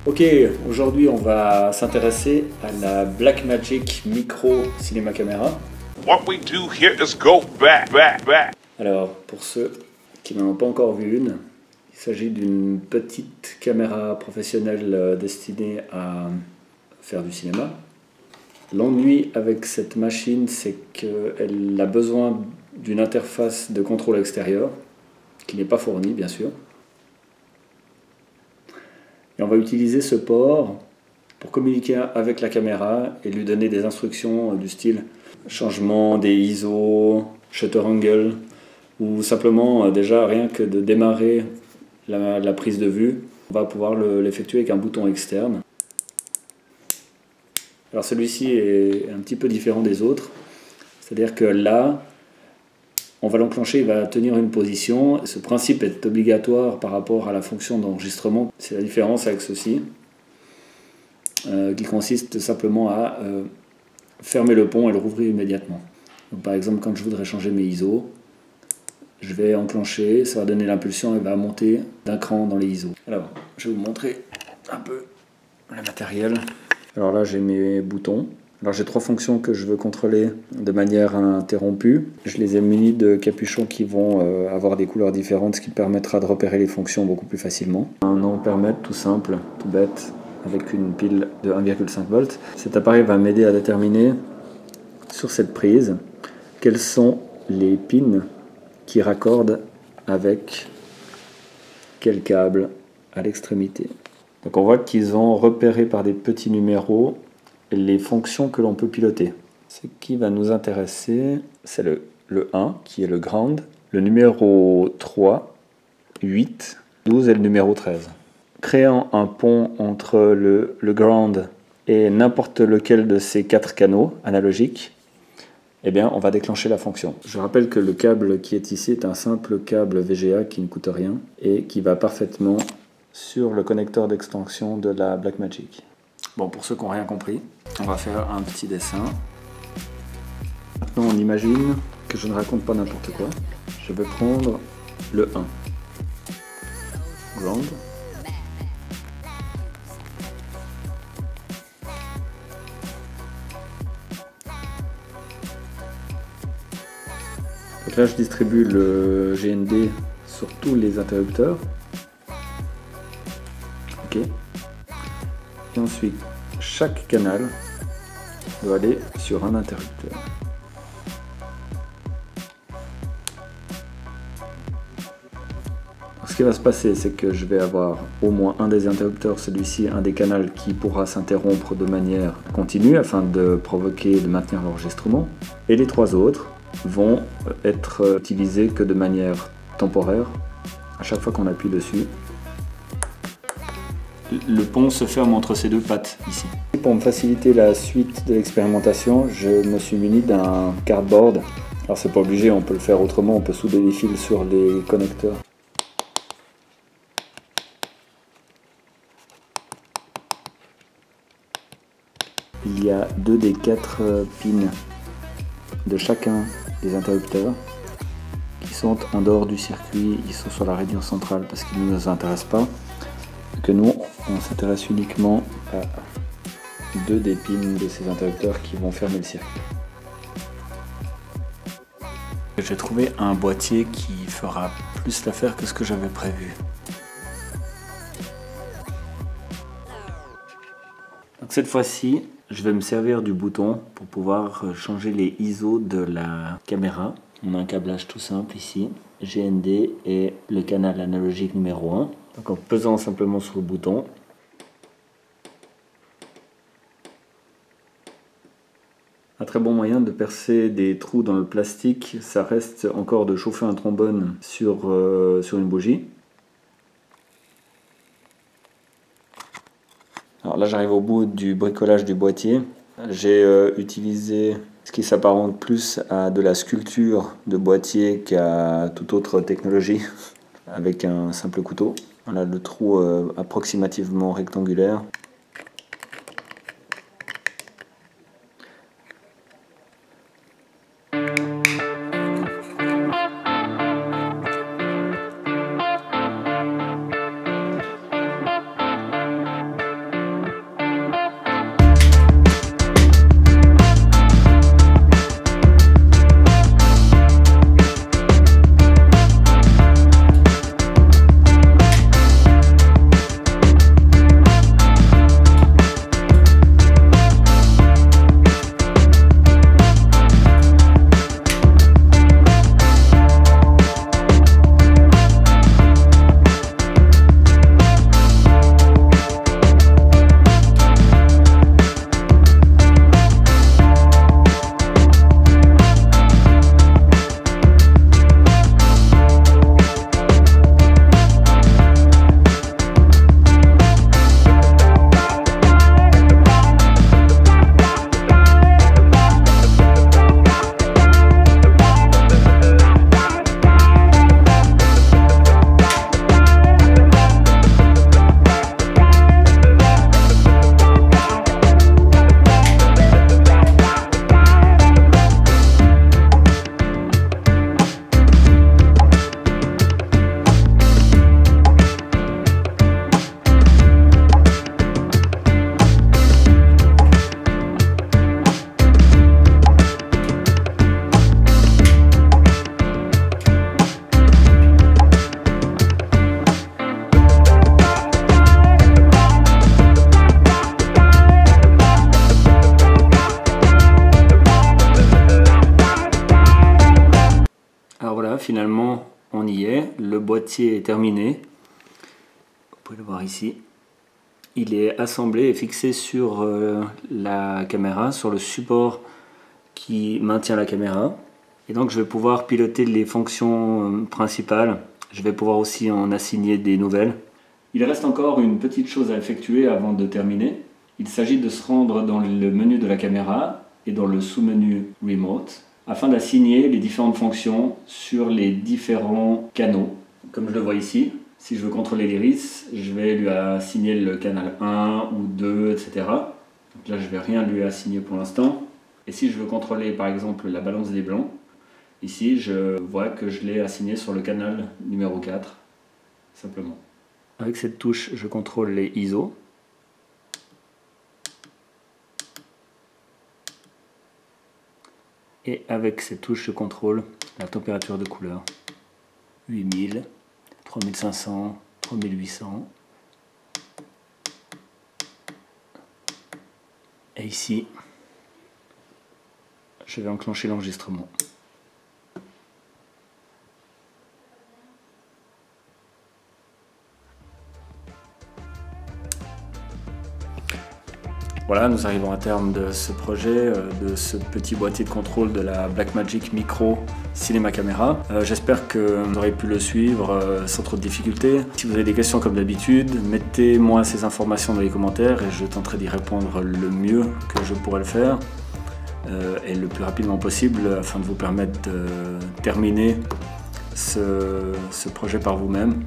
Ok, aujourd'hui on va s'intéresser à la Blackmagic Micro Cinema Camera. What we do here is go back. Alors, pour ceux qui n'en ont pas encore vu une, il s'agit d'une petite caméra professionnelle destinée à faire du cinéma. L'ennui avec cette machine, c'est qu'elle a besoin d'une interface de contrôle extérieur, qui n'est pas fournie bien sûr. Et on va utiliser ce port pour communiquer avec la caméra et lui donner des instructions du style changement des ISO, shutter angle, ou simplement déjà rien que de démarrer la prise de vue. On va pouvoir l'effectuer avec un bouton externe. Alors celui-ci est un petit peu différent des autres, c'est-à-dire que là, on va l'enclencher, il va tenir une position. Ce principe est obligatoire par rapport à la fonction d'enregistrement. C'est la différence avec ceci, qui consiste simplement à fermer le pont et le rouvrir immédiatement. Donc, par exemple, quand je voudrais changer mes ISO, je vais enclencher, ça va donner l'impulsion et va monter d'un cran dans les ISO. Alors, je vais vous montrer un peu le matériel. Alors là, j'ai mes boutons. Alors j'ai 3 fonctions que je veux contrôler de manière interrompue. Je les ai munis de capuchons qui vont avoir des couleurs différentes, ce qui permettra de repérer les fonctions beaucoup plus facilement. Un ampèremètre tout simple, tout bête, avec une pile de 1,5 volts. Cet appareil va m'aider à déterminer sur cette prise quels sont les pins qui raccordent avec quel câble à l'extrémité. Donc on voit qu'ils ont repéré par des petits numéros les fonctions que l'on peut piloter. Ce qui va nous intéresser, c'est le 1 qui est le ground, le numéro 3, 8, 12 et le numéro 13. Créant un pont entre le ground et n'importe lequel de ces 4 canaux analogiques, eh bien, on va déclencher la fonction. Je rappelle que le câble qui est ici est un simple câble VGA qui ne coûte rien et qui va parfaitement sur le connecteur d'extension de la Blackmagic. Bon, pour ceux qui n'ont rien compris, on va faire un petit dessin. Maintenant, on imagine que je ne raconte pas n'importe quoi. Je vais prendre le 1. Ground. Donc là, je distribue le GND sur tous les interrupteurs. Ok. Et ensuite, chaque canal doit aller sur un interrupteur. Alors, ce qui va se passer, c'est que je vais avoir au moins un des interrupteurs, celui-ci, un des canaux qui pourra s'interrompre de manière continue afin de provoquer, de maintenir l'enregistrement. Et les 3 autres vont être utilisés que de manière temporaire à chaque fois qu'on appuie dessus. Le pont se ferme entre ces 2 pattes ici. Pour me faciliter la suite de l'expérimentation, je me suis muni d'un cardboard. Alors c'est pas obligé, on peut le faire autrement, on peut souder des fils sur les connecteurs. Il y a 2 des 4 pins de chacun des interrupteurs qui sont en dehors du circuit, ils sont sur la rayon centrale parce qu'ils ne nous intéressent pas. Que nous, on s'intéresse uniquement à 2 des pins de ces interrupteurs qui vont fermer le circuit. J'ai trouvé un boîtier qui fera plus l'affaire que ce que j'avais prévu. Donc cette fois-ci, je vais me servir du bouton pour pouvoir changer les ISO de la caméra. On a un câblage tout simple ici, GND et le canal analogique numéro 1. Donc en pesant simplement sur le bouton, un très bon moyen de percer des trous dans le plastique, ça reste encore de chauffer un trombone sur une bougie. Alors là j'arrive au bout du bricolage du boîtier. J'ai utilisé ce qui s'apparente plus à de la sculpture de boîtier qu'à toute autre technologie avec un simple couteau. Voilà le trou approximativement rectangulaire. boîtier est terminé. Vous pouvez le voir ici. Il est assemblé et fixé sur la caméra, sur le support qui maintient la caméra. Et donc je vais pouvoir piloter les fonctions principales. Je vais pouvoir aussi en assigner des nouvelles. Il reste encore une petite chose à effectuer avant de terminer. Il s'agit de se rendre dans le menu de la caméra et dans le sous-menu Remote afin d'assigner les différentes fonctions sur les différents canaux. Comme je le vois ici, si je veux contrôler l'iris, je vais lui assigner le canal 1 ou 2, etc. Donc là, je ne vais rien lui assigner pour l'instant. Et si je veux contrôler par exemple la balance des blancs, ici je vois que je l'ai assigné sur le canal numéro 4, simplement. Avec cette touche, je contrôle les ISO. Et avec cette touche, je contrôle la température de couleur. 8000, 3500, 3800. Et ici, je vais enclencher l'enregistrement. Voilà, nous arrivons à terme de ce projet, de ce petit boîtier de contrôle de la Blackmagic Micro Cinéma Caméra. J'espère que vous aurez pu le suivre sans trop de difficultés. Si vous avez des questions comme d'habitude, mettez-moi ces informations dans les commentaires et je tenterai d'y répondre le mieux que je pourrai le faire et le plus rapidement possible afin de vous permettre de terminer ce projet par vous-même.